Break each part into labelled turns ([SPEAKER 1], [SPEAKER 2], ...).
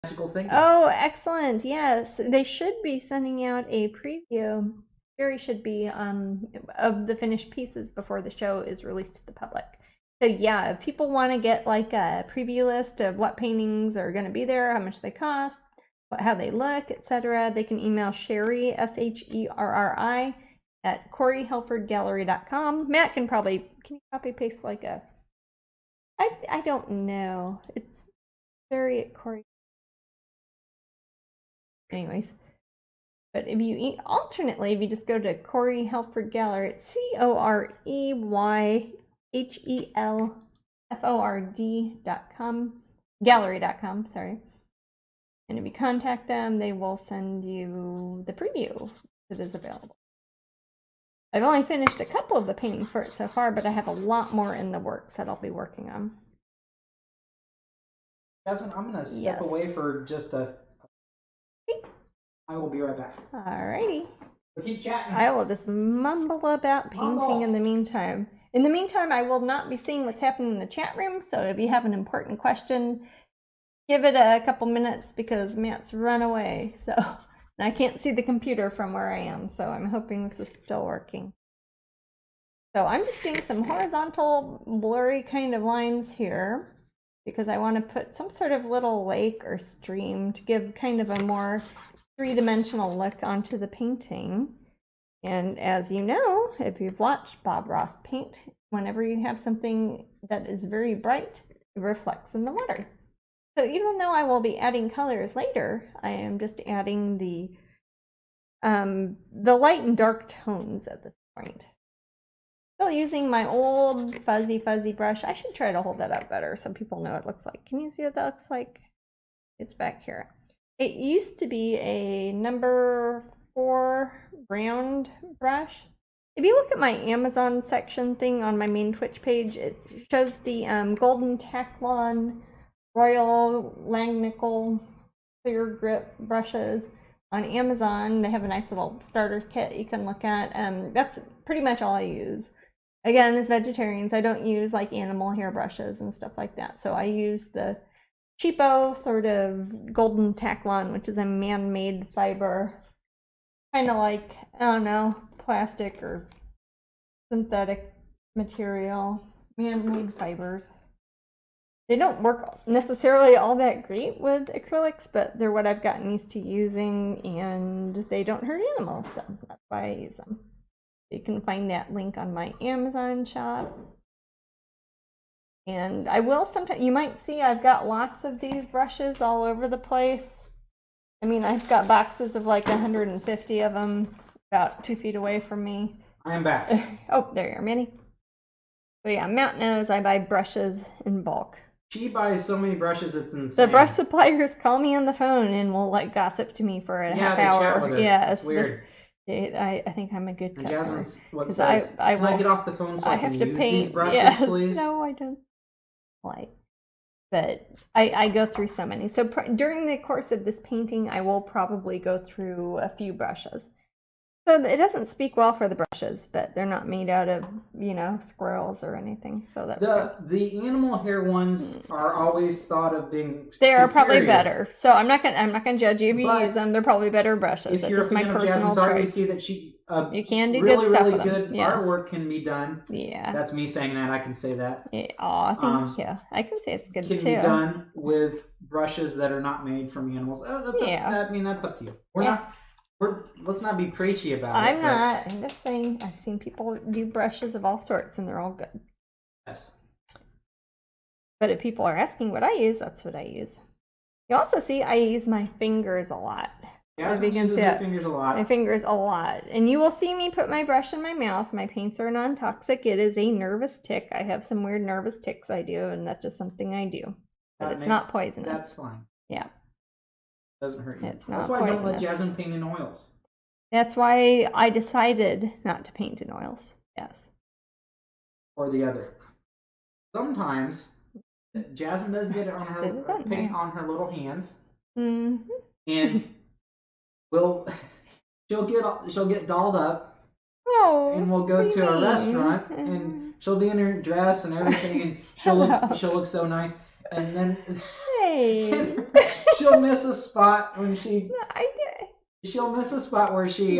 [SPEAKER 1] magical thinking.
[SPEAKER 2] Oh, excellent. Yes, they should be sending out a preview. Very should be of the finished pieces before the show is released to the public. So yeah, if people want to get like a preview list of what paintings are going to be there, how much they cost, how they look, etc., they can email Sherry, SHERRI, at CoreyHelfordGallery.com. Matt can you copy paste like a, I don't know. It's very at Corey. Anyways, but if you alternately, if you just go to Corey Helford Gallery, it's CoreyHelford.com, gallery.com, sorry. And if you contact them, they will send you the preview that is available. I've only finished a couple of the paintings for it so far, but I have a lot more in the works that I'll be working on.
[SPEAKER 1] Jasmine, I'm going to step away for just a... I will be right back.
[SPEAKER 2] Alrighty.
[SPEAKER 1] We'll keep chatting.
[SPEAKER 2] I will just mumble about painting in the meantime. In the meantime, I will not be seeing what's happening in the chat room, so if you have an important question, give it a couple minutes because Matt's run away. So I can't see the computer from where I am, so I'm hoping this is still working. So I'm just doing some horizontal, blurry kind of lines here because I want to put some sort of little lake or stream to give kind of a more three-dimensional look onto the painting. And as you know, if you've watched Bob Ross paint, whenever you have something that is very bright, it reflects in the water. So even though I will be adding colors later, I am just adding the light and dark tones at this point. Still using my old fuzzy brush. I should try to hold that up better so people know what it looks like. Can you see what that looks like? It's back here. It used to be a number 4 round brush. If you look at my Amazon section thing on my main Twitch page, it shows the Golden Taklon Royal Langnickel Clear Grip brushes on Amazon. They have a nice little starter kit you can look at. That's pretty much all I use. Again, as vegetarians, I don't use like animal hair brushes and stuff like that. So I use the cheapo sort of Golden Taklon, which is a man-made fiber, kind of like, I don't know, plastic or synthetic material, man-made fibers. They don't work necessarily all that great with acrylics, but they're what I've gotten used to using, and they don't hurt animals, so that's why I use them. You can find that link on my Amazon shop. And I will sometimes, you might see I've got lots of these brushes all over the place. I mean, I've got boxes of like 150 of them about 2 feet away from me.
[SPEAKER 1] I am back.
[SPEAKER 2] Oh, there you are, Minnie. But yeah, Matt knows I buy brushes in bulk.
[SPEAKER 1] She buys so many brushes, it's insane.
[SPEAKER 2] The brush suppliers call me on the phone and will like gossip to me for a half hour.
[SPEAKER 1] Chat with her.
[SPEAKER 2] Yeah,
[SPEAKER 1] it's weird.
[SPEAKER 2] I think I'm a good customer.
[SPEAKER 1] Jasmine's what says, can I get off the phone so I can use these brushes, please?
[SPEAKER 2] No, I don't. Like, but I go through so many. So during the course of this painting, I will probably go through a few brushes. So it doesn't speak well for the brushes, but they're not made out of, you know, squirrels or anything. So that's good.
[SPEAKER 1] The animal hair ones are always thought of being
[SPEAKER 2] they are probably better. So I'm not gonna judge you if you use them. They're probably better brushes.
[SPEAKER 1] If you're a fan of Jasmine's art, you see that she
[SPEAKER 2] you can do
[SPEAKER 1] really
[SPEAKER 2] good stuff
[SPEAKER 1] really
[SPEAKER 2] with
[SPEAKER 1] good
[SPEAKER 2] them. Yes.
[SPEAKER 1] artwork can be done.
[SPEAKER 2] Yeah,
[SPEAKER 1] that's me saying that. I can say that.
[SPEAKER 2] Oh, thank you. I can say it's good too.
[SPEAKER 1] Can be done with brushes that are not made from animals. I mean, that's up to you. Let's not be preachy about it.
[SPEAKER 2] I'm not. I'm just saying I've seen people do brushes of all sorts and they're all good.
[SPEAKER 1] Yes.
[SPEAKER 2] But if people are asking what I use, that's what I use. You also see I use my fingers a lot.
[SPEAKER 1] Jasmine uses her fingers a lot.
[SPEAKER 2] My fingers a lot. And you will see me put my brush in my mouth. My paints are non-toxic. It is a nervous tick. I have some weird nervous ticks I do, and that's just something I do. But it's not poisonous.
[SPEAKER 1] That's fine.
[SPEAKER 2] Yeah.
[SPEAKER 1] Doesn't hurt you.
[SPEAKER 2] It's
[SPEAKER 1] That's why I don't let Jasmine paint in oils.
[SPEAKER 2] That's why I decided not to paint in oils. Yes.
[SPEAKER 1] Or the other. Sometimes Jasmine does get it on her paint on her little hands.
[SPEAKER 2] Mm-hmm.
[SPEAKER 1] And she'll get dolled up.
[SPEAKER 2] Oh.
[SPEAKER 1] And we'll go to a restaurant and she'll be in her dress and everything and she'll look so nice. And then
[SPEAKER 2] Hey.
[SPEAKER 1] she'll miss a spot when she.
[SPEAKER 2] No, I did.
[SPEAKER 1] She'll miss a spot where she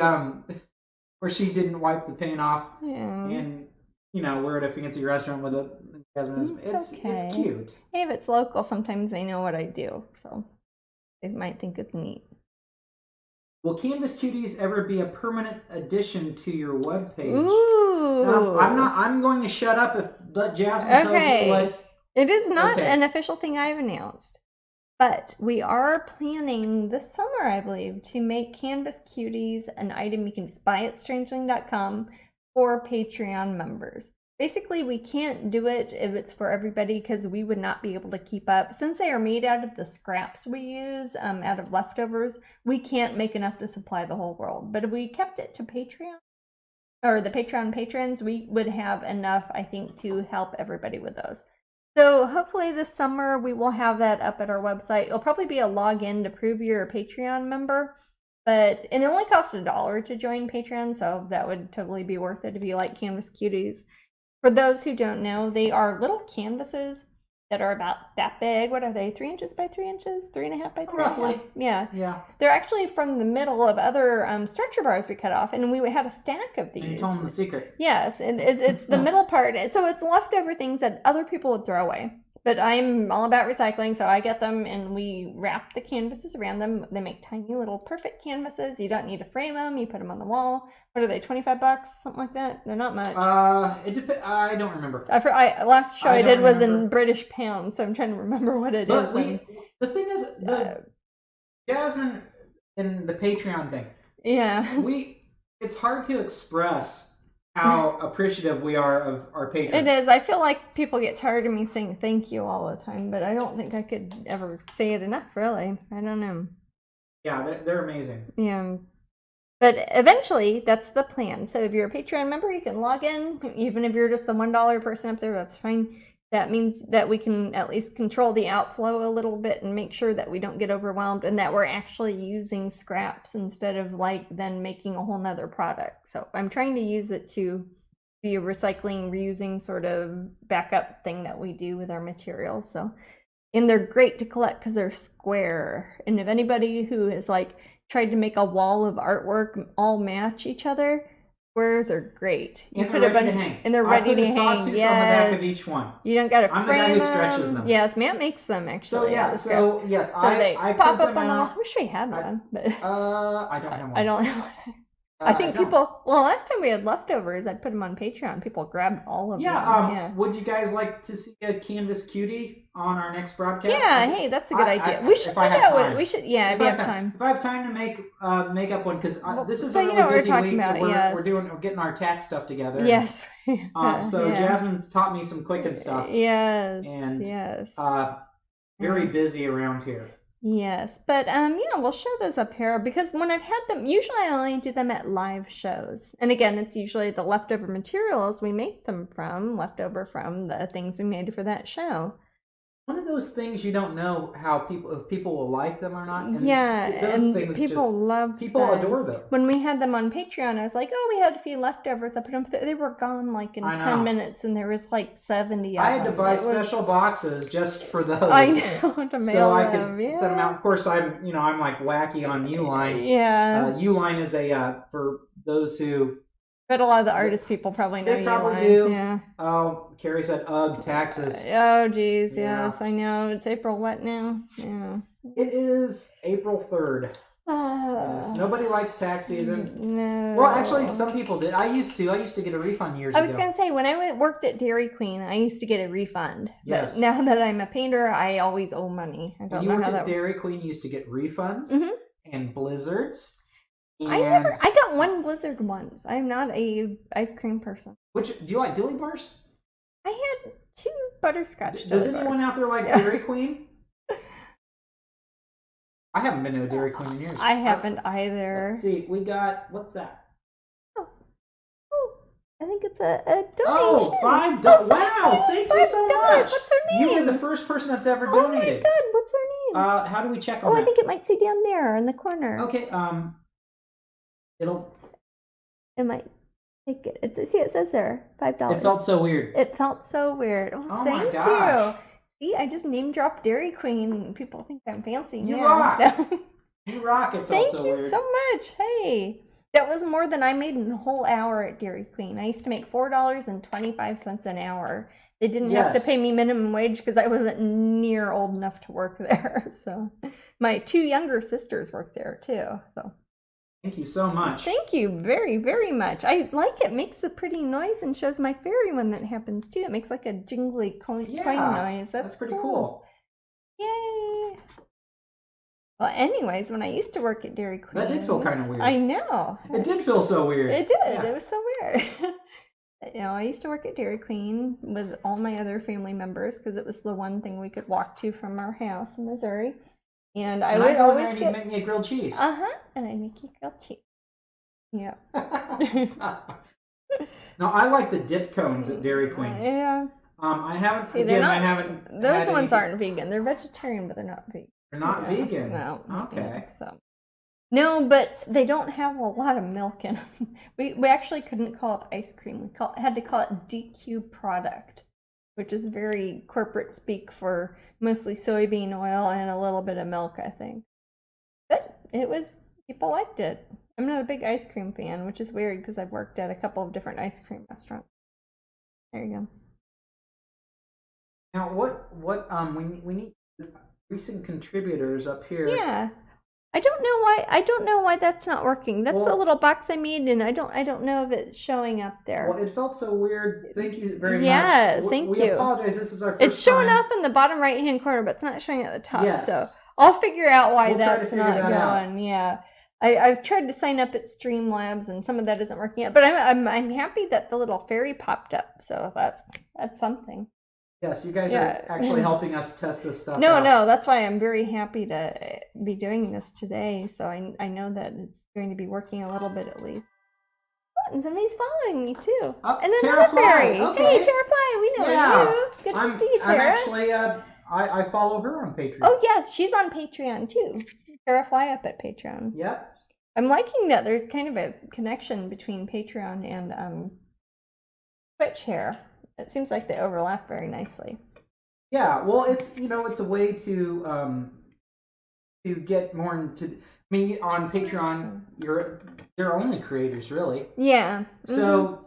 [SPEAKER 1] didn't wipe the paint off.
[SPEAKER 2] Yeah.
[SPEAKER 1] And we're at a fancy restaurant with a Jasmine. It's cute.
[SPEAKER 2] Hey, if it's local, sometimes they know what I do, so they might think it's neat.
[SPEAKER 1] Will Canvas Cuties ever be a permanent addition to your webpage?
[SPEAKER 2] Ooh.
[SPEAKER 1] Now, I'm going to shut up if Jasmine tells you what.
[SPEAKER 2] It is not an official thing I've announced, but we are planning this summer, I believe, to make Canvas Cuties an item you can just buy at strangeling.com for Patreon members. Basically, we can't do it if it's for everybody because we would not be able to keep up. Since they are made out of the scraps we use, out of leftovers, we can't make enough to supply the whole world. But if we kept it to Patreon, or the Patreon patrons, we would have enough, I think, to help everybody with those. So hopefully this summer we will have that up at our website. It'll probably be a login to prove you're a Patreon member. And it only costs $1 to join Patreon, so that would totally be worth it to be like Canvas Cuties. For those who don't know, they are little canvases that are about that big. What are they? 3 inches by 3 inches? 3.5 by 3.5?
[SPEAKER 1] Roughly.
[SPEAKER 2] Yeah. They're actually from the middle of other stretcher bars we cut off, and we had a stack of these.
[SPEAKER 1] And you told them the secret.
[SPEAKER 2] Yes, and it's the middle part. So it's leftover things that other people would throw away. But I'm all about recycling, so I get them and we wrap the canvases around them. They make tiny little perfect canvases. You don't need to frame them. You put them on the wall. What are they, $25? Something like that? They're not much.
[SPEAKER 1] I don't remember.
[SPEAKER 2] Last show I did was in British pounds, so I'm trying to remember what it is.
[SPEAKER 1] The thing is, Jasmine and the Patreon thing.
[SPEAKER 2] Yeah.
[SPEAKER 1] It's hard to express how appreciative we are of our patrons.
[SPEAKER 2] It is. I feel like people get tired of me saying thank you all the time, but I don't think I could ever say it enough, really. I don't know.
[SPEAKER 1] Yeah, they're amazing.
[SPEAKER 2] Yeah. But eventually, that's the plan. So if you're a Patreon member, you can log in. Even if you're just the $1 person up there, that's fine. That means that we can at least control the outflow a little bit and make sure that we don't get overwhelmed and that we're actually using scraps instead of then making a whole nother product. So I'm trying to use it to be a recycling, reusing sort of backup thing that we do with our materials. And they're great to collect because they're square. And if anybody who has tried to make a wall of artwork all match each other, squares are great.
[SPEAKER 1] And they're ready to hang.
[SPEAKER 2] And they're ready to hang.
[SPEAKER 1] Yes. On the back of each one.
[SPEAKER 2] You don't got to frame them.
[SPEAKER 1] I'm the guy who stretches them.
[SPEAKER 2] Yes, Matt makes them actually.
[SPEAKER 1] So
[SPEAKER 2] they pop up on the wall. I wish we had one, but
[SPEAKER 1] I don't have one.
[SPEAKER 2] I don't have one. I think last time we had leftovers, I put them on Patreon. People grabbed all of them.
[SPEAKER 1] Yeah. Would you guys like to see a Canvas Cutie on our next broadcast?
[SPEAKER 2] Yeah, hey, that's a good idea. We should do that. If you have time.
[SPEAKER 1] If I have time to make up one, because this is
[SPEAKER 2] a
[SPEAKER 1] really busy week.
[SPEAKER 2] We're
[SPEAKER 1] getting our tax stuff together.
[SPEAKER 2] Yes.
[SPEAKER 1] Jasmine's taught me some clicking stuff.
[SPEAKER 2] Yes.
[SPEAKER 1] And very busy around here.
[SPEAKER 2] Yes, but we'll show those up here because when I've had them, usually I only do them at live shows. And again, it's usually the leftover materials we make them from, leftover from the things we made for that show.
[SPEAKER 1] One of those things you don't know if people will like them or not. And
[SPEAKER 2] those things people
[SPEAKER 1] adore them.
[SPEAKER 2] When we had them on Patreon, I was like, we had a few leftovers. I put them. They were gone in 10 minutes, and there was 70 of them.
[SPEAKER 1] I had to buy special boxes just for those.
[SPEAKER 2] I know, to mail
[SPEAKER 1] so I could send them out. Of course, I'm like wacky on Uline.
[SPEAKER 2] Yeah.
[SPEAKER 1] Uline is for those who.
[SPEAKER 2] But a lot of the artist people probably know.
[SPEAKER 1] They probably do.
[SPEAKER 2] Yeah.
[SPEAKER 1] Oh, Carrie said, "Ugh, taxes."
[SPEAKER 2] Oh, geez, yes, I know. It's April what now? Yeah.
[SPEAKER 1] It is April 3rd. Yes, nobody likes tax season.
[SPEAKER 2] No.
[SPEAKER 1] Well, actually, some people did. I used to get a refund years ago.
[SPEAKER 2] I was gonna say when I worked at Dairy Queen, I used to get a refund.
[SPEAKER 1] Yes.
[SPEAKER 2] But now that I'm a painter, I always owe money. I don't know how that. When you worked
[SPEAKER 1] at Dairy Queen, you used to get refunds and blizzards.
[SPEAKER 2] I got one Blizzard once. I'm not a ice cream person.
[SPEAKER 1] Do you like dilly bars?
[SPEAKER 2] I had 2 butterscotch.
[SPEAKER 1] Does anyone out there like Dairy Queen? I haven't been to a Dairy Queen in years.
[SPEAKER 2] I haven't either.
[SPEAKER 1] Let's see. We got what's that?
[SPEAKER 2] Oh, I think it's a donation.
[SPEAKER 1] Oh, $5. Wow! Thank you so much.
[SPEAKER 2] What's her name?
[SPEAKER 1] You were the first person that's ever donated.
[SPEAKER 2] Oh my God! What's her name?
[SPEAKER 1] How do we check on that?
[SPEAKER 2] I think it might say down there in the corner.
[SPEAKER 1] Okay.
[SPEAKER 2] It might take it. See, it says there $5.
[SPEAKER 1] It felt so weird.
[SPEAKER 2] It felt so weird. Oh,
[SPEAKER 1] oh
[SPEAKER 2] thank
[SPEAKER 1] my gosh.
[SPEAKER 2] you. See, I just name dropped Dairy Queen. People think I'm fancy.
[SPEAKER 1] You rock. You rock. It felt so weird.
[SPEAKER 2] Thank you so much. Hey, that was more than I made in a whole hour at Dairy Queen. I used to make $4.25 an hour. They didn't have to pay me minimum wage because I wasn't near old enough to work there. So my 2 younger sisters worked there too. So
[SPEAKER 1] thank you so much.
[SPEAKER 2] Thank you very, very much. I like it. Makes the pretty noise and shows my fairy when that happens too. It makes like a jingly coin noise. That's
[SPEAKER 1] pretty cool.
[SPEAKER 2] Yay. Well, anyways, when I used to work at Dairy Queen...
[SPEAKER 1] That did feel kind of weird.
[SPEAKER 2] I know.
[SPEAKER 1] It did feel so weird.
[SPEAKER 2] It did. Yeah. It was so weird. You know, I used to work at Dairy Queen with all my other family members because it was the one thing we could walk to from our house in Missouri. And I would always
[SPEAKER 1] get... make me a grilled cheese.
[SPEAKER 2] And I'd make you grilled cheese. Yeah.
[SPEAKER 1] No, I like the dip cones at Dairy Queen.
[SPEAKER 2] Yeah.
[SPEAKER 1] I haven't...
[SPEAKER 2] See,
[SPEAKER 1] again, I haven't...
[SPEAKER 2] Those ones aren't vegan. They're vegetarian, but they're not vegan.
[SPEAKER 1] They're not vegan?
[SPEAKER 2] No.
[SPEAKER 1] Okay.
[SPEAKER 2] So. No, but they don't have a lot of milk in them. We actually couldn't call it ice cream. We had to call it DQ product, which is very corporate speak for mostly soybean oil and a little bit of milk, I think. But people liked it. I'm not a big ice cream fan, which is weird because I've worked at a couple of different ice cream restaurants. There you go.
[SPEAKER 1] Now, we need recent contributors up here.
[SPEAKER 2] Yeah. I don't know why that's not working. That's a little box I made, and I don't know if it's showing up there.
[SPEAKER 1] Well, it felt so weird. Thank you very much.
[SPEAKER 2] Yes, thank you.
[SPEAKER 1] We apologize. This is our first time.
[SPEAKER 2] It's showing up in the bottom right-hand corner, but it's not showing at the top.
[SPEAKER 1] Yes.
[SPEAKER 2] So I'll figure out why that's
[SPEAKER 1] not
[SPEAKER 2] going.
[SPEAKER 1] Out.
[SPEAKER 2] Yeah. I've tried to sign up at Streamlabs, and some of that isn't working yet. But I'm happy that the little fairy popped up. So that's something.
[SPEAKER 1] Yes, you guys are actually helping us test this stuff out.
[SPEAKER 2] No, that's why I'm very happy to be doing this today. So I know that it's going to be working a little bit at least. Oh, and somebody's following me too.
[SPEAKER 1] Oh,
[SPEAKER 2] and another fairy.
[SPEAKER 1] Okay.
[SPEAKER 2] Hey, Terrafly, we know you. Good to see you, Tara.
[SPEAKER 1] I'm actually, I follow her on Patreon.
[SPEAKER 2] Oh, yes, she's on Patreon too. Terrafly up at Patreon.
[SPEAKER 1] Yep.
[SPEAKER 2] I'm liking that there's kind of a connection between Patreon and Twitch here. It seems like they overlap very nicely.
[SPEAKER 1] Yeah, well, it's a way to get more into. I mean, on Patreon, they're only creators, really.
[SPEAKER 2] Yeah.
[SPEAKER 1] So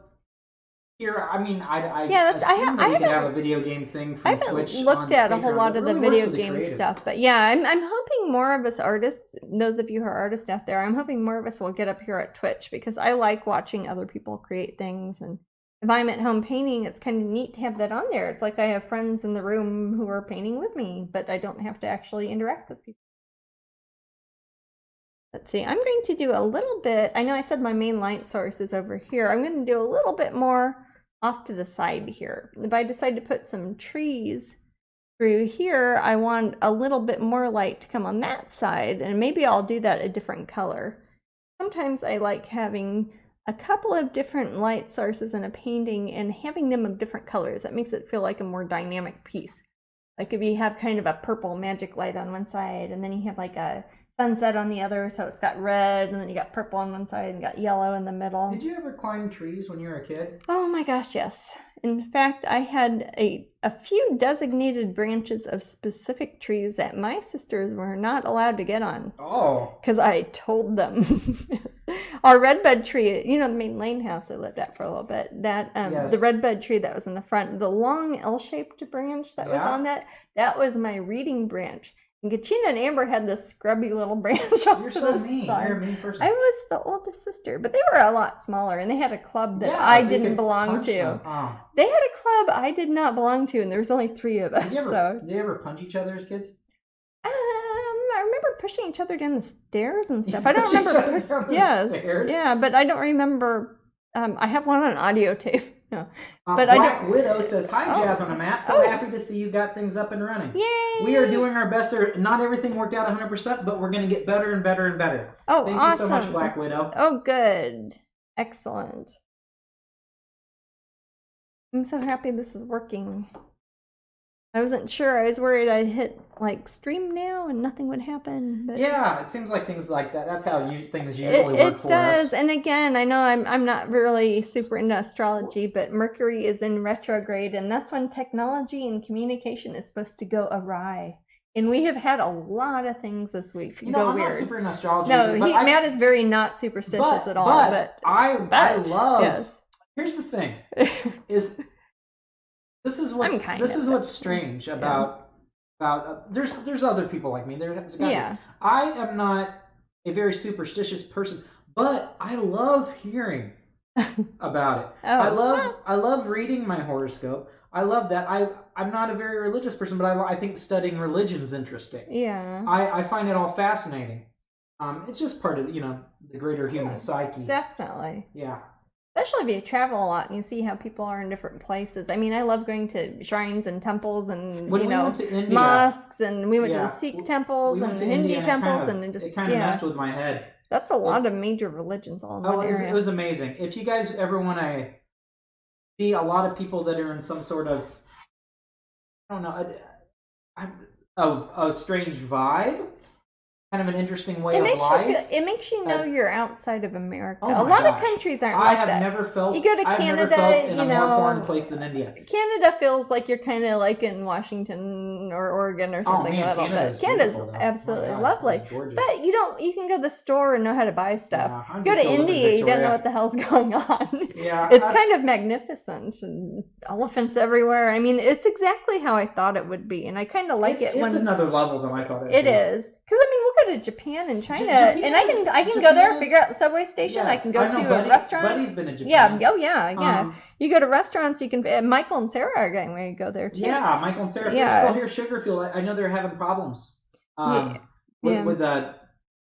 [SPEAKER 1] here, I mean, I assume that you could have a video game thing from Twitch.
[SPEAKER 2] I haven't looked at a whole lot of the video game stuff, but yeah, I'm hoping more of us artists, those of you who are artists out there, I'm hoping more of us will get up here at Twitch because I like watching other people create things. And if I'm at home painting, it's kind of neat to have that on there. It's like I have friends in the room who are painting with me, but I don't have to actually interact with people. Let's see, I'm going to do a little bit, I know I said my main light source is over here. I'm going to do a little bit more off to the side here. If I decide to put some trees through here, I want a little bit more light to come on that side, and maybe I'll do that a different color. Sometimes I like having a couple of different light sources in a painting and having them of different colors. That makes it feel like a more dynamic piece. Like if you have kind of a purple magic light on one side, and then you have like a sunset on the other, so it's got red, and then you got purple on one side and got yellow in the middle.
[SPEAKER 1] Did you ever climb trees when you were a kid?
[SPEAKER 2] Oh my gosh, yes. In fact, I had a few designated branches of specific trees that my sisters were not allowed to get on.
[SPEAKER 1] Oh.
[SPEAKER 2] Because I told them. Our redbud tree, you know, the main lane house I lived at for a little bit, that
[SPEAKER 1] yes.
[SPEAKER 2] The redbud tree that was in the front, the long L-shaped branch that was on that was my reading branch. And Katrina and Amber had this scrubby little branch off
[SPEAKER 1] You're
[SPEAKER 2] to
[SPEAKER 1] so
[SPEAKER 2] the
[SPEAKER 1] mean.
[SPEAKER 2] side.
[SPEAKER 1] You're a mean person.
[SPEAKER 2] I was the oldest sister, but they were a lot smaller, and they had a club that I didn't belong to.
[SPEAKER 1] Oh.
[SPEAKER 2] They had a club I did not belong to, and there was only 3 of us.
[SPEAKER 1] Did you ever punch each other as kids?
[SPEAKER 2] I remember pushing each other down the stairs and stuff. I don't remember.
[SPEAKER 1] Stairs?
[SPEAKER 2] Yeah, but I don't remember. I have one on audio tape. No.
[SPEAKER 1] But Black Widow says, "Hi, Jasmine and Matt. So happy to see you got things up and running.
[SPEAKER 2] Yay!
[SPEAKER 1] We are doing our best. Not everything worked out 100%, but we're going to get better and better and better.
[SPEAKER 2] Oh,
[SPEAKER 1] Thank
[SPEAKER 2] awesome.
[SPEAKER 1] you so much, Black Widow.
[SPEAKER 2] Oh, good. Excellent. I'm so happy this is working. I wasn't sure. I was worried I'd hit like stream now and nothing would happen. But
[SPEAKER 1] yeah, it seems like things like that. That's how things usually work for
[SPEAKER 2] does.
[SPEAKER 1] us.
[SPEAKER 2] And again, I know I'm not really super into astrology, but Mercury is in retrograde, and that's when technology and communication is supposed to go awry. And we have had a lot of things this week go
[SPEAKER 1] I'm
[SPEAKER 2] weird.
[SPEAKER 1] not super into astrology.
[SPEAKER 2] No, Matt is very not superstitious at all.
[SPEAKER 1] But I love. Yes. Here's the thing: is this is what's strange about there's other people like me. I am not a very superstitious person, but I love hearing about it. I love reading my horoscope. I love that. I'm not a very religious person, but I think studying religion's interesting.
[SPEAKER 2] Yeah.
[SPEAKER 1] I find it all fascinating. It's just part of the greater human psyche.
[SPEAKER 2] Definitely.
[SPEAKER 1] Yeah.
[SPEAKER 2] Especially if you travel a lot and you see how people are in different places. I mean, I love going to shrines and temples and
[SPEAKER 1] we went to India,
[SPEAKER 2] mosques, and we went to the Sikh temples and Hindi temples, and
[SPEAKER 1] it kind of messed with my head.
[SPEAKER 2] That's a lot of major religions all in one area.
[SPEAKER 1] It was amazing. If you guys ever want to see a lot of people that are in some sort of, I don't know, a strange vibe, kind of an interesting way of life.
[SPEAKER 2] It makes you know you're outside of America.
[SPEAKER 1] Oh
[SPEAKER 2] a lot of countries aren't like that.
[SPEAKER 1] I have never felt.
[SPEAKER 2] You go to Canada,
[SPEAKER 1] never felt in a more foreign place than India.
[SPEAKER 2] Canada feels like you're kind of like in Washington or Oregon or something a little bit. Canada's absolutely lovely, but you can go to the store and know how to buy stuff.
[SPEAKER 1] Yeah,
[SPEAKER 2] go to India, you don't know what the hell's going on.
[SPEAKER 1] Yeah,
[SPEAKER 2] it's kind of magnificent and elephants everywhere. I mean, it's exactly how I thought it would be, and I kind of like it.
[SPEAKER 1] It's another level than I thought it would
[SPEAKER 2] be. It is. Because I mean, we'll go to Japan and China, and I can go there, figure out the subway station. Yes, I can go to a restaurant.
[SPEAKER 1] Buddy's been in Japan.
[SPEAKER 2] Yeah. You go to restaurants, you can. Michael and Sarah are going to go there too.
[SPEAKER 1] Yeah, Michael and Sarah. They're still here, Sugarfield. I know they're having problems with the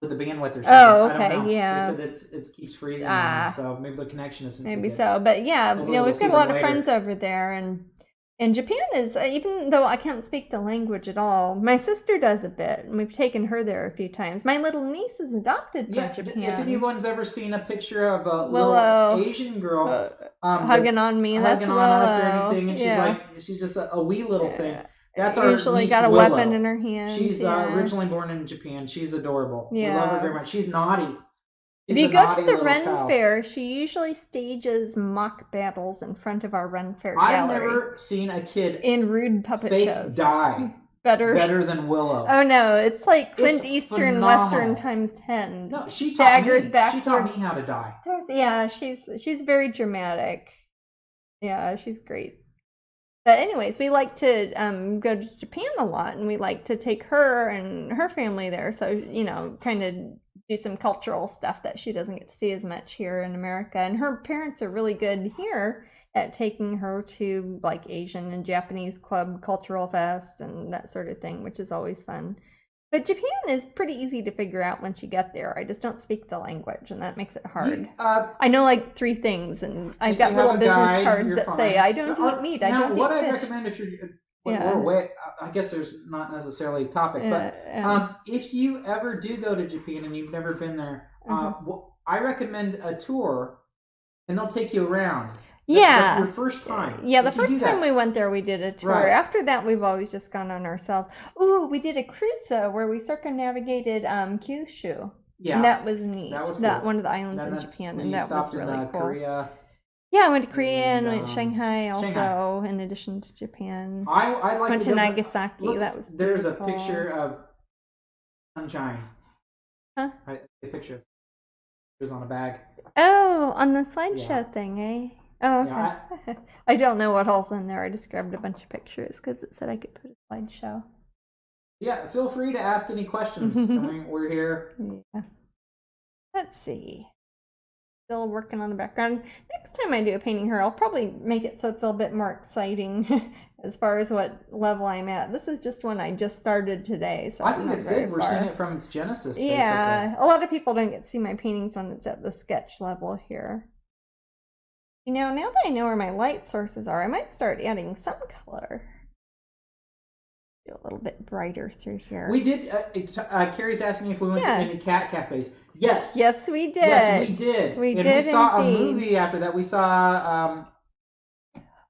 [SPEAKER 1] bandwidth or something.
[SPEAKER 2] Oh, okay,
[SPEAKER 1] I don't know.
[SPEAKER 2] yeah.
[SPEAKER 1] They said it keeps freezing, so maybe the connection isn't.
[SPEAKER 2] Maybe so, but yeah, we've got a lot of friends over there, and Japan is, even though I can't speak the language at all, my sister does a bit, and we've taken her there a few times. My little niece is adopted from Japan.
[SPEAKER 1] If anyone's ever seen a picture of a little Asian girl
[SPEAKER 2] hugging on me,
[SPEAKER 1] hugging on us or anything, and she's just a wee little thing. That's our
[SPEAKER 2] usually
[SPEAKER 1] niece,
[SPEAKER 2] got a
[SPEAKER 1] Willow.
[SPEAKER 2] weapon in her hand.
[SPEAKER 1] She's originally born in Japan. She's adorable. We love her very much. She's naughty.
[SPEAKER 2] If you go to the Ren Fair, she usually stages mock battles in front of our Ren Fair gallery.
[SPEAKER 1] I've never seen a kid
[SPEAKER 2] in rude puppet shows
[SPEAKER 1] die better than Willow.
[SPEAKER 2] Oh no, it's like Clint Eastern Western times 10.
[SPEAKER 1] No, she
[SPEAKER 2] staggers backwards.
[SPEAKER 1] She taught me how to die.
[SPEAKER 2] Yeah, she's very dramatic. Yeah, she's great. But anyways, we like to go to Japan a lot, and we like to take her and her family there. So kind of do some cultural stuff that she doesn't get to see as much here in America. And her parents are really good here at taking her to like Asian and Japanese club cultural fest and that sort of thing, which is always fun. But Japan is pretty easy to figure out once you get there. I just don't speak the language, and that makes it hard. I know like 3 things, and I've got little business cards that say, I don't eat meat, I don't eat fish.
[SPEAKER 1] What I recommend if you're... I guess there's not necessarily a topic, but if you ever do go to Japan and you've never been there, I recommend a tour, and they'll take you around.
[SPEAKER 2] Yeah.
[SPEAKER 1] Your first time.
[SPEAKER 2] Yeah, the first time we went there, we did a tour. Right. After that, we've always just gone on ourselves. Ooh, we did a cruise where we circumnavigated Kyushu. Yeah. And that was neat.
[SPEAKER 1] That was cool.
[SPEAKER 2] One of the islands in Japan, and that was really cool.
[SPEAKER 1] Korea.
[SPEAKER 2] Yeah, I went to Korea and went to Shanghai also, in addition to Japan.
[SPEAKER 1] I like
[SPEAKER 2] went to Nagasaki.
[SPEAKER 1] Look,
[SPEAKER 2] that was
[SPEAKER 1] there's
[SPEAKER 2] beautiful.
[SPEAKER 1] A picture of sunshine.
[SPEAKER 2] Huh?
[SPEAKER 1] A picture. It was on a bag.
[SPEAKER 2] Oh, on the slideshow thing, eh? Oh, okay. Yeah, I don't know what all's in there. I just grabbed a bunch of pictures because it said I could put a slideshow.
[SPEAKER 1] Yeah, feel free to ask any questions. I mean, we're here.
[SPEAKER 2] Yeah. Let's see. Still working on the background. Next time I do a painting her, I'll probably make it so it's a little bit more exciting as far as what level I'm at. This is just one I just started today. So
[SPEAKER 1] I think it's good. We're seeing it from its genesis. Basically.
[SPEAKER 2] Yeah, a lot of people don't get to see my paintings when it's at the sketch level here. Now that I know where my light sources are, I might start adding some color. Do a little bit brighter through here.
[SPEAKER 1] We did. Carrie's asking if we went to any cat cafes. Yes.
[SPEAKER 2] Yes, we did.
[SPEAKER 1] Yes, we did.
[SPEAKER 2] We
[SPEAKER 1] saw
[SPEAKER 2] indeed.
[SPEAKER 1] A movie after that. We saw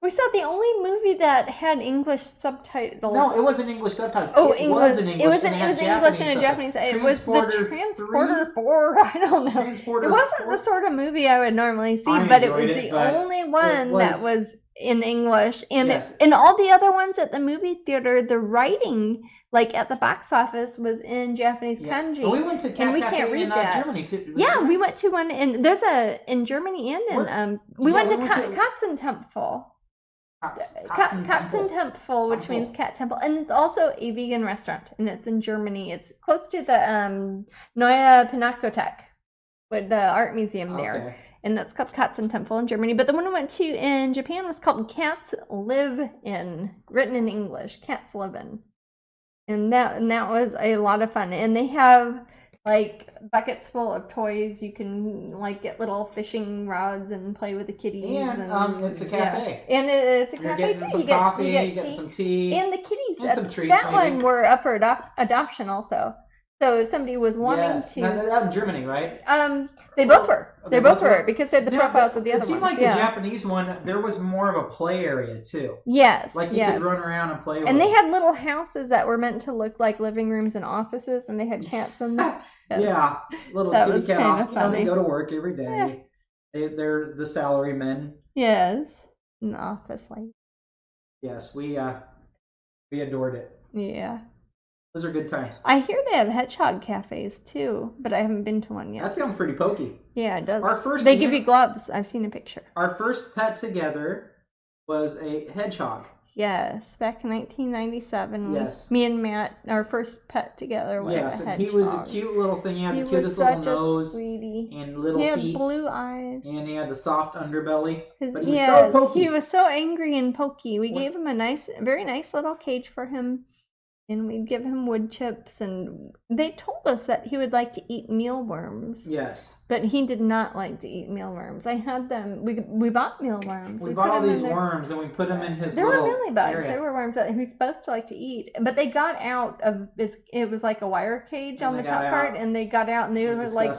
[SPEAKER 2] We saw the only movie that had English subtitles.
[SPEAKER 1] No, it wasn't English subtitles.
[SPEAKER 2] Oh,
[SPEAKER 1] it was in English.
[SPEAKER 2] It was English and Japanese. It was the Transporter 4. I don't know. It wasn't the sort of movie I would normally see, but it was the only one that was in English. And in all the other ones at the movie theater, the writing, like at the box office, was in Japanese kanji.
[SPEAKER 1] Well, we went to Cat Cafe in Germany too.
[SPEAKER 2] Yeah, we went to one in Germany and in we went to Katzen Temple. Katzen Temple, which means cat temple, and it's also a vegan restaurant, and it's in Germany. It's close to the Neue Pinakothek, with the art museum there, and that's called Katzen Temple in Germany. But the one we went to in Japan was called Cats Live In, written in English, Cats Live In, and that was a lot of fun. And they have like buckets full of toys. You can like get little fishing rods and play with the kitties.
[SPEAKER 1] And it's a cafe.
[SPEAKER 2] Yeah. And it's a cafe too.
[SPEAKER 1] Some coffee, you get some tea.
[SPEAKER 2] And the kitties.
[SPEAKER 1] And some treats.
[SPEAKER 2] That one were up for adoption also. So if somebody was wanting to.
[SPEAKER 1] Now, that in Germany, right?
[SPEAKER 2] They both were. They both were because they had the profiles of the other ones.
[SPEAKER 1] It seemed like the Japanese one, there was more of a play area too.
[SPEAKER 2] Yes.
[SPEAKER 1] Like you could run around and play with.
[SPEAKER 2] And they had little houses that were meant to look like living rooms and offices, and they had cats in them.
[SPEAKER 1] Yeah, little kitty cat office. You know, they go to work every day. Yeah. They're the salarymen.
[SPEAKER 2] Yes, in the office life.
[SPEAKER 1] Yes, we adored it.
[SPEAKER 2] Yeah.
[SPEAKER 1] Those are good times.
[SPEAKER 2] I hear they have hedgehog cafes too, but I haven't been to one yet.
[SPEAKER 1] That sounds pretty pokey.
[SPEAKER 2] Yeah, it does. They give you gloves. I've seen a picture.
[SPEAKER 1] Our first pet together was a hedgehog.
[SPEAKER 2] Yes, back in 1997.
[SPEAKER 1] Yes.
[SPEAKER 2] Me and Matt, our first pet together was a hedgehog.
[SPEAKER 1] And he was a cute little thing. He had the cutest little nose.
[SPEAKER 2] Sweetie.
[SPEAKER 1] And little feet.
[SPEAKER 2] He had blue eyes.
[SPEAKER 1] And he had the soft underbelly. But he was so pokey.
[SPEAKER 2] He was so angry and pokey. We gave him a very nice little cage for him. And we'd give him wood chips, and they told us that he would like to eat mealworms.
[SPEAKER 1] Yes.
[SPEAKER 2] But he did not like to eat mealworms. I had them. We bought mealworms.
[SPEAKER 1] We bought all these worms, and we put them in his
[SPEAKER 2] little
[SPEAKER 1] area.
[SPEAKER 2] They were mealybugs. They were worms that he was supposed to like to eat. But they got out of it was like a wire cage on the top part, and they got out, and they were like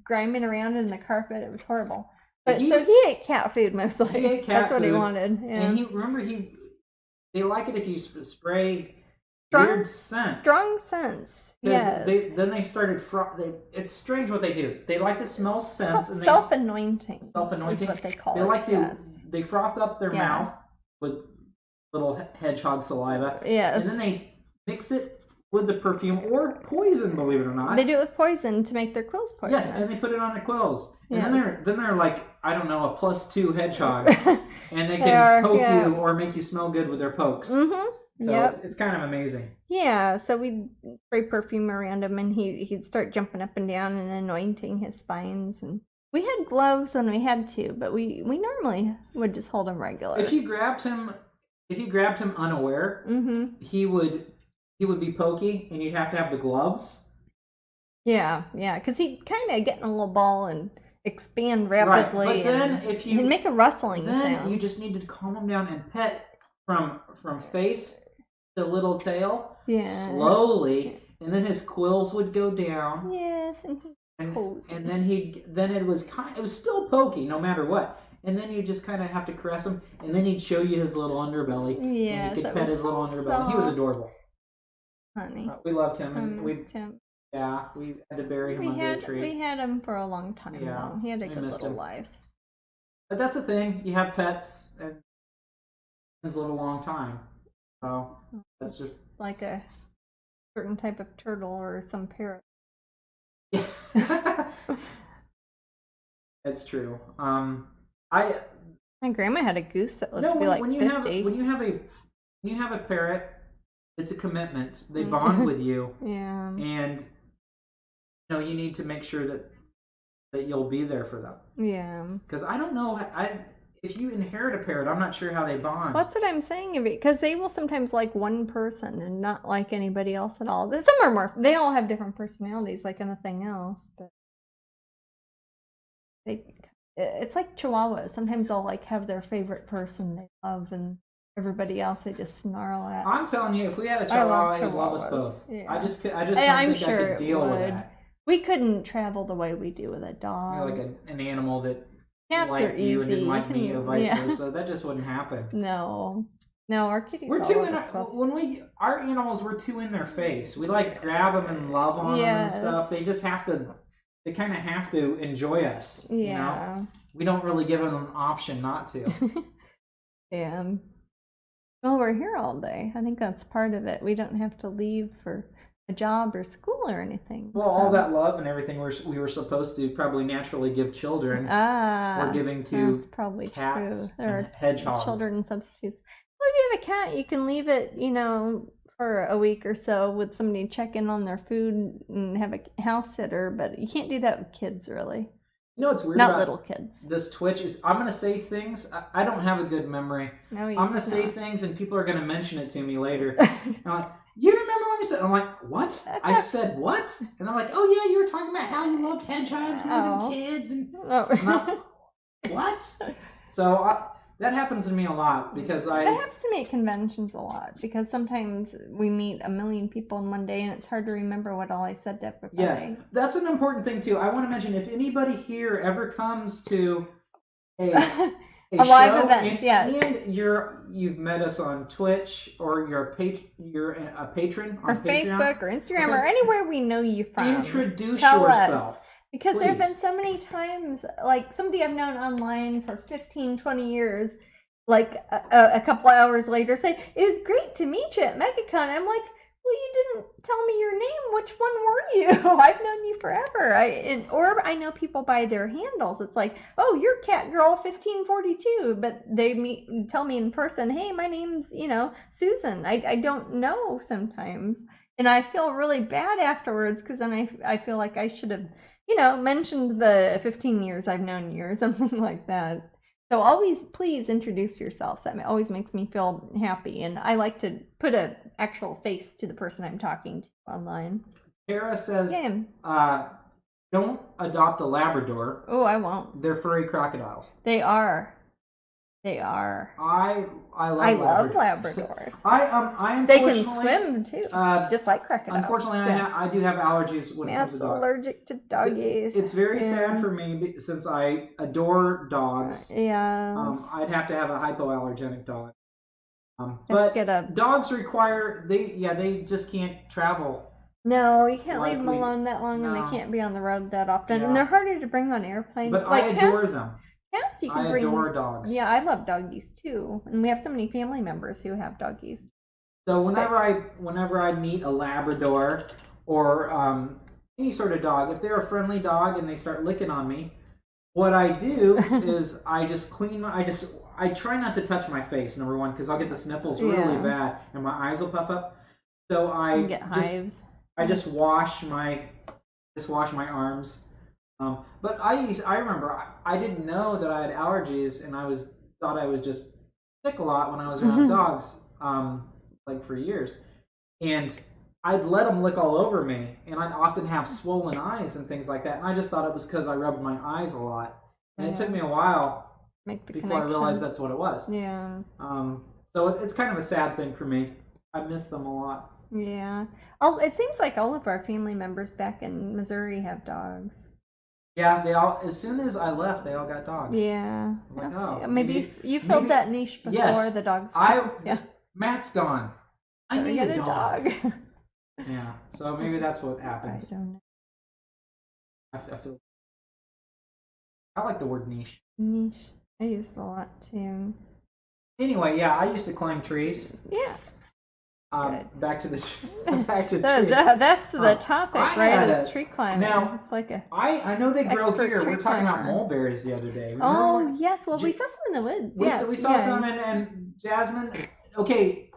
[SPEAKER 2] grinding around in the carpet. It was horrible. But he ate cat food mostly.
[SPEAKER 1] He ate cat
[SPEAKER 2] That's what he wanted. Yeah.
[SPEAKER 1] And they like it if you spray. Weird scents.
[SPEAKER 2] Strong scents. Yes.
[SPEAKER 1] Then they started. It's strange what they do. They like to smell scents. And
[SPEAKER 2] self-anointing.
[SPEAKER 1] Self-anointing.
[SPEAKER 2] Is what they call it.
[SPEAKER 1] They like to. They froth up their mouth with little hedgehog saliva.
[SPEAKER 2] Yes.
[SPEAKER 1] And then they mix it with the perfume or poison. Believe it or not.
[SPEAKER 2] They do it with poison to make their quills poisonous.
[SPEAKER 1] Yes, and they put it on their quills. Yes. And then they're like, I don't know, a +2 hedgehog, and they can poke you or make you smell good with their pokes.
[SPEAKER 2] Mm-hmm.
[SPEAKER 1] So it's kind of amazing.
[SPEAKER 2] Yeah, so we'd spray perfume around him, and he'd start jumping up and down and anointing his spines. And we had gloves when we had to, but we normally would just hold him regular.
[SPEAKER 1] If you grabbed him unaware, he would be pokey, and you'd have to have the gloves.
[SPEAKER 2] Yeah, because he'd kind of get in a little ball and expand rapidly.
[SPEAKER 1] Right. But then
[SPEAKER 2] he'd make a rustling sound.
[SPEAKER 1] Then you just needed to calm him down and pet from face to little tail, slowly, and then his quills would go down.
[SPEAKER 2] Yes,
[SPEAKER 1] and then it was still pokey no matter what. And then you just kind of have to caress him, and then he'd show you his little underbelly.
[SPEAKER 2] Yes,
[SPEAKER 1] and you could pet his little underbelly.
[SPEAKER 2] Soft.
[SPEAKER 1] He was adorable.
[SPEAKER 2] Honey,
[SPEAKER 1] we loved him, and we had to bury him under a tree.
[SPEAKER 2] We had him for a long time. Though. He had a good little life.
[SPEAKER 1] But that's the thing. You have pets, and it's a little long time. So that's just
[SPEAKER 2] like a certain type of turtle or some parrot.
[SPEAKER 1] It's true.
[SPEAKER 2] My grandma had a goose that lived to be like 50.
[SPEAKER 1] When you have a parrot, it's a commitment. They bond with you.
[SPEAKER 2] Yeah.
[SPEAKER 1] And you need to make sure that you'll be there for them.
[SPEAKER 2] Yeah.
[SPEAKER 1] Because I don't know. If you inherit a parrot, I'm not sure how they bond.
[SPEAKER 2] That's what I'm saying. Because they will sometimes like one person and not like anybody else at all. Some are more. They all have different personalities, like anything else. But it's like Chihuahuas. Sometimes they'll like have their favorite person they love, and everybody else they just snarl at.
[SPEAKER 1] I'm telling you, if we had a Chihuahua, it would love us both. Yeah. I just don't think I could deal with that.
[SPEAKER 2] We couldn't travel the way we do with a dog.
[SPEAKER 1] Like an animal that. liked you and didn't like me, or vice versa. That just wouldn't happen.
[SPEAKER 2] No, our kitties.
[SPEAKER 1] We're too in our animals. We're too in their face. We like grab them and love on them and stuff. They just have to. They kind of have to enjoy us. Yeah. You know? We don't really give them an option not to.
[SPEAKER 2] Yeah. Well, we're here all day. I think that's part of it. We don't have to leave for a job or school or anything.
[SPEAKER 1] Well, all that love and everything we were supposed to probably naturally give children. We're giving to that's probably cats true. Or hedgehogs.
[SPEAKER 2] Children substitutes. Well, if you have a cat, you can leave it, for a week or so with somebody check in on their food and have a house sitter, but you can't do that with kids, really.
[SPEAKER 1] You know what's weird
[SPEAKER 2] about little kids.
[SPEAKER 1] This Twitch is I'm going to say things. I don't have a good memory.
[SPEAKER 2] No,
[SPEAKER 1] I'm going to say things and people are going to mention it to me later. I'm like, you remember when you said? I'm like, what? Said what? And I'm like, oh yeah, you were talking about how you loved hedgehogs more than kids. And what? So that happens to me a lot because
[SPEAKER 2] That happens to me at conventions a lot because sometimes we meet a million people in one day and it's hard to remember what all I said to everybody.
[SPEAKER 1] Yes, that's an important thing too. I want to mention if anybody here ever comes to a
[SPEAKER 2] live event,
[SPEAKER 1] and you've met us on Twitch or you're a patron on
[SPEAKER 2] or Facebook or Instagram or anywhere we know you from.
[SPEAKER 1] Introduce yourself.
[SPEAKER 2] Because there have been so many times, like somebody I've known online for 15, 20 years, like a couple of hours later say, it was great to meet you at MegaCon. I'm like, well, you didn't tell me your name. Which one were you? I've known you forever. Or I know people by their handles. It's like, oh, you're Cat Girl 1542. But they tell me in person, hey, my name's, Susan. I don't know sometimes. And I feel really bad afterwards because then I feel like I should have mentioned the 15 years I've known you or something like that. So always, please introduce yourself. That always makes me feel happy. And I like to put an actual face to the person I'm talking to online.
[SPEAKER 1] Tara says, don't adopt a Labrador.
[SPEAKER 2] Oh, I won't.
[SPEAKER 1] They're furry crocodiles.
[SPEAKER 2] They are. I love Labradors.
[SPEAKER 1] I
[SPEAKER 2] they can swim too, just like crocodiles.
[SPEAKER 1] Unfortunately, I do have allergies when it comes to dogs.
[SPEAKER 2] I'm allergic to doggies.
[SPEAKER 1] It's very sad for me since I adore dogs.
[SPEAKER 2] Yeah.
[SPEAKER 1] I'd have to have a hypoallergenic dog. But dogs require they just can't travel.
[SPEAKER 2] No, you can't leave them alone that long, and they can't be on the road that often, and they're harder to bring on airplanes.
[SPEAKER 1] But I adore them.
[SPEAKER 2] Cats, you can bring.
[SPEAKER 1] I adore dogs.
[SPEAKER 2] Yeah, I love doggies too, and we have so many family members who have doggies.
[SPEAKER 1] So whenever I meet a Labrador or any sort of dog, if they're a friendly dog and they start licking on me, what I do is I just I try not to touch my face, number one, because I'll get the sniffles really bad and my eyes will puff up. So I
[SPEAKER 2] get hives.
[SPEAKER 1] I just wash my arms. But I remember I didn't know that I had allergies, and I thought I was just sick a lot when I was around dogs, like for years. And I'd let them lick all over me, and I'd often have swollen eyes and things like that. And I just thought it was because I rubbed my eyes a lot. And it took me a while before I realized that's what it was.
[SPEAKER 2] Yeah.
[SPEAKER 1] So it's kind of a sad thing for me. I miss them a lot.
[SPEAKER 2] Yeah. It seems like all of our family members back in Missouri have dogs.
[SPEAKER 1] Yeah, they all. As soon as I left, they all got dogs.
[SPEAKER 2] Yeah.
[SPEAKER 1] I was like, oh,
[SPEAKER 2] maybe you filled that niche before the dogs.
[SPEAKER 1] Matt's gone. I need a dog.
[SPEAKER 2] dog.
[SPEAKER 1] Yeah. So maybe that's what happened.
[SPEAKER 2] I don't know.
[SPEAKER 1] I feel. I like the word niche.
[SPEAKER 2] Niche. I used a lot too.
[SPEAKER 1] Anyway, yeah, I used to climb trees.
[SPEAKER 2] Yeah.
[SPEAKER 1] Back to trees.
[SPEAKER 2] That's the topic, right? Is tree climbing.
[SPEAKER 1] Now,
[SPEAKER 2] it's like
[SPEAKER 1] I know they grow here. We're talking about mulberries the other day.
[SPEAKER 2] Remember yes. Well, we saw some in the woods.
[SPEAKER 1] We saw some, and Jasmine. Okay,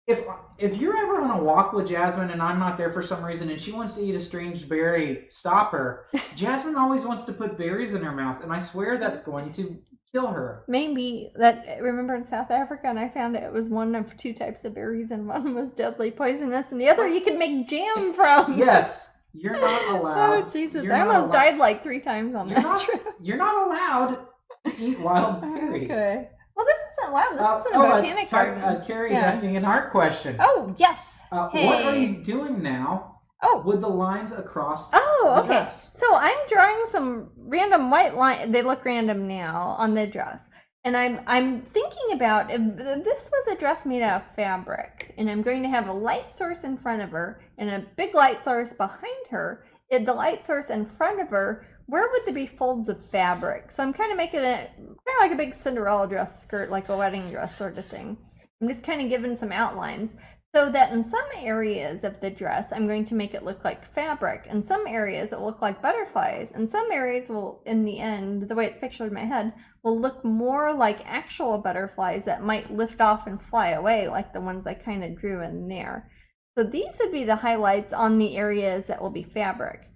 [SPEAKER 1] if you're ever on a walk with Jasmine and I'm not there for some reason, and she wants to eat a strange berry, stop her. Jasmine always wants to put berries in her mouth, and I swear that's going to kill her.
[SPEAKER 2] Maybe remember in South Africa, and I found it was one of two types of berries, and one was deadly poisonous, and the other you could make jam from.
[SPEAKER 1] Yes, you're not allowed.
[SPEAKER 2] Oh Jesus! I almost died like 3 times on that trip.
[SPEAKER 1] You're not allowed to eat wild berries.
[SPEAKER 2] Okay. Well, this isn't wild. This isn't a botanic garden.
[SPEAKER 1] Carrie's asking an art question.
[SPEAKER 2] Oh yes.
[SPEAKER 1] Hey. What are you doing now with the lines across
[SPEAKER 2] the
[SPEAKER 1] dress.
[SPEAKER 2] So I'm drawing some random white line. They look random now on the dress. And I'm thinking about if this was a dress made out of fabric, and I'm going to have a light source in front of her and a big light source behind her. If the light source in front of her, where would there be folds of fabric? So I'm kind of making it kind of like a big Cinderella dress skirt, like a wedding dress sort of thing. I'm just kind of giving some outlines so that in some areas of the dress, I'm going to make it look like fabric. In some areas, it will look like butterflies. In some areas will, in the end, the way it's pictured in my head, will look more like actual butterflies that might lift off and fly away, like the ones I kind of drew in there. So these would be the highlights on the areas that will be fabric.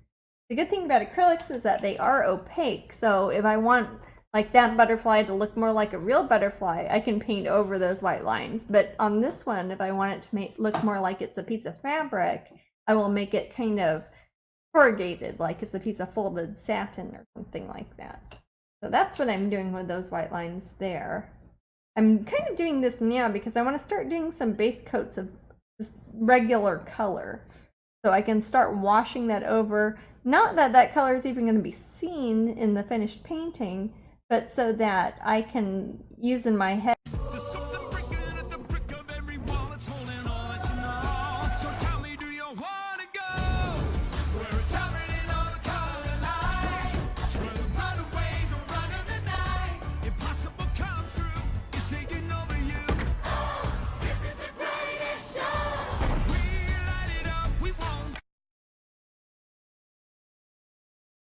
[SPEAKER 2] The good thing about acrylics is that they are opaque. So if I want like that butterfly to look more like a real butterfly, I can paint over those white lines. But on this one, if I want it to look more like it's a piece of fabric, I will make it kind of corrugated, like it's a piece of folded satin or something like that. So that's what I'm doing with those white lines there. I'm kind of doing this now because I want to start doing some base coats of just regular color. So I can start washing that over. Not that that color is even going to be seen in the finished painting, but so that I can use in my head